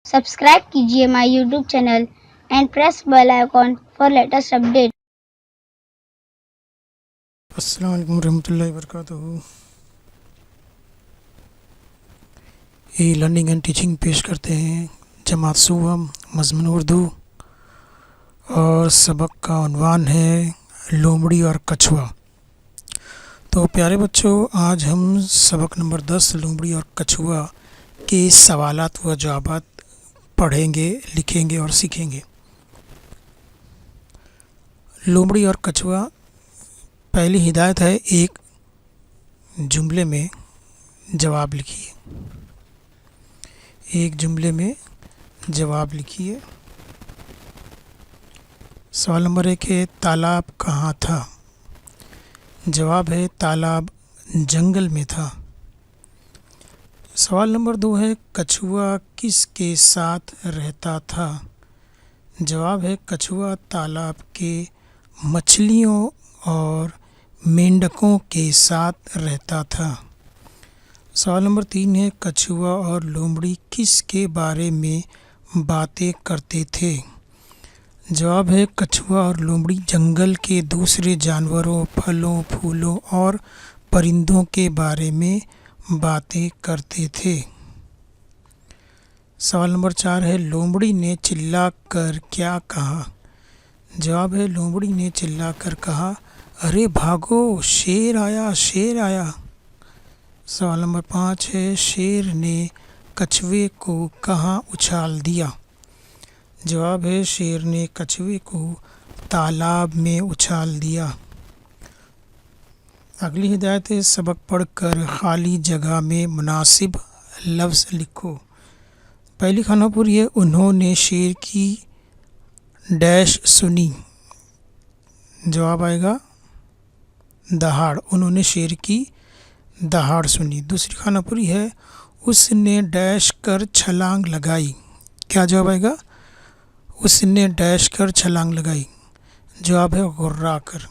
Subscribe कीजिए my YouTube channel and press bell icon for latest update. अस्सलाम वालेकुम रहमतुल्लाहि वबरकातुहू। ये लर्निंग एंड टीचिंग पेश करते हैं जमात सुवम मज़मून उर्दू, और सबक का उन्वान है लोमड़ी और कछुआ। तो प्यारे बच्चों, आज हम सबक नंबर 10 लोमड़ी और कछुआ के सवालात व जवाबात पढ़ेंगे, लिखेंगे और सीखेंगे। लोमड़ी और कछुआ, पहली हिदायत है, एक जुमले में जवाब लिखिए। एक जुमले में जवाब लिखिए। सवाल नंबर 1 है, तालाब कहाँ था? जवाब है, तालाब जंगल में था। सवाल नंबर 2 है, कछुआ किसके साथ रहता था? जवाब है, कछुआ तालाब के मछलियों और मेंढकों के साथ रहता था। सवाल नंबर 3 है, कछुआ और लोमड़ी किसके बारे में बातें करते थे? जवाब है, कछुआ और लोमड़ी जंगल के दूसरे जानवरों, फलों, फूलों और परिंदों के बारे में बातें करते थे। सवाल नंबर 4 है, लोमड़ी ने चिल्लाकर क्या कहा? जवाब है, लोमड़ी ने चिल्लाकर कहा, अरे भागो, शेर आया, शेर आया। सवाल नंबर 5 है, शेर ने कछुए को कहाँ उछाल दिया? जवाब है, शेर ने कछुए को तालाब में उछाल दिया। अगली हिदायत है, सबक पढ़कर खाली जगह में मुनासिब लफ्ज़ लिखो। पहली खानापुरी है, उन्होंने शेर की डैश सुनी। जवाब आएगा दहाड़। उन्होंने शेर की दहाड़ सुनी। दूसरी खानापुरी है, उसने डैश कर छलांग लगाई। क्या जवाब आएगा? उसने डैश कर छलांग लगाई। जवाब है गुर्रा कर।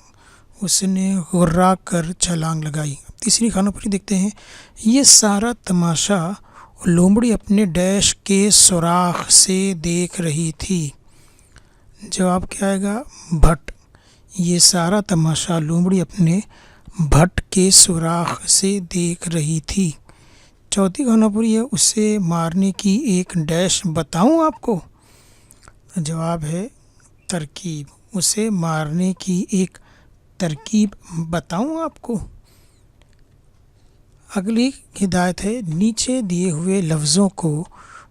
उसने गुर्रा कर छलांग लगाई। तीसरी खानापुरी देखते हैं, ये सारा तमाशा लोमड़ी अपने डैश के सुराख से देख रही थी। जवाब क्या आएगा? भट। ये सारा तमाशा लोमड़ी अपने भट के सुराख से देख रही थी। चौथी खानापुरी है, उसे मारने की एक डैश बताऊं आपको? जवाब है तरकीब। उसे मारने की एक तरकीब बताऊं आपको? अगली हिदायत है, नीचे दिए हुए लफ्ज़ों को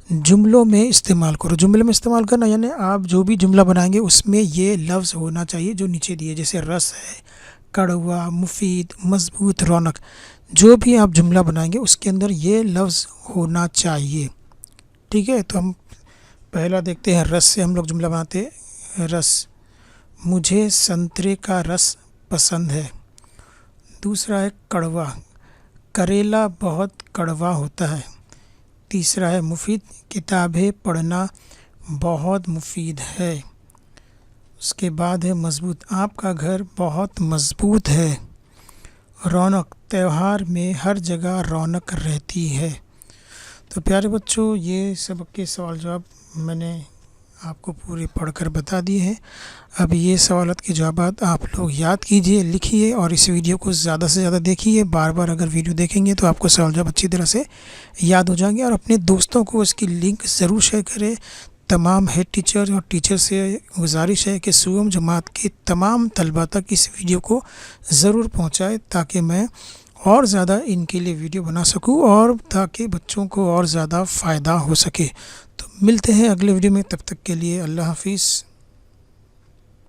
जुमलों में इस्तेमाल करो। जुमले में इस्तेमाल करना यानी आप जो भी जुमला बनाएंगे उसमें ये लफ्ज़ होना चाहिए जो नीचे दिए, जैसे रस है, कड़वा, मुफीद, मजबूत, रौनक। जो भी आप जुमला बनाएंगे उसके अंदर ये लफ्ज़ होना चाहिए। ठीक है, तो हम पहला देखते हैं। रस से हम लोग जुमला बनाते हैं। रस, मुझे संतरे का रस पसंद है। दूसरा है कड़वा, करेला बहुत कड़वा होता है। तीसरा है मुफीद, किताबें पढ़ना बहुत मुफीद है। उसके बाद है मजबूत, आपका घर बहुत मजबूत है। रौनक, त्यौहार में हर जगह रौनक रहती है। तो प्यारे बच्चों, ये सबक के सवाल जवाब मैंने आपको पूरे पढ़कर बता दिए हैं। अब ये सवालात के जवाब आप लोग याद कीजिए, लिखिए और इस वीडियो को ज़्यादा से ज़्यादा देखिए। बार बार अगर वीडियो देखेंगे तो आपको सवाल जवाब अच्छी तरह से याद हो जाएंगे। और अपने दोस्तों को इसकी लिंक ज़रूर शेयर करें। तमाम हेड टीचर और टीचर से गुजारिश है कि सुवम जमात के तमाम तलबा तक इस वीडियो को ज़रूर पहुँचाए, ताकि मैं और ज़्यादा इनके लिए वीडियो बना सकूं और ताकि बच्चों को और ज़्यादा फ़ायदा हो सके। तो मिलते हैं अगले वीडियो में, तब तक के लिए अल्लाह हाफिज़।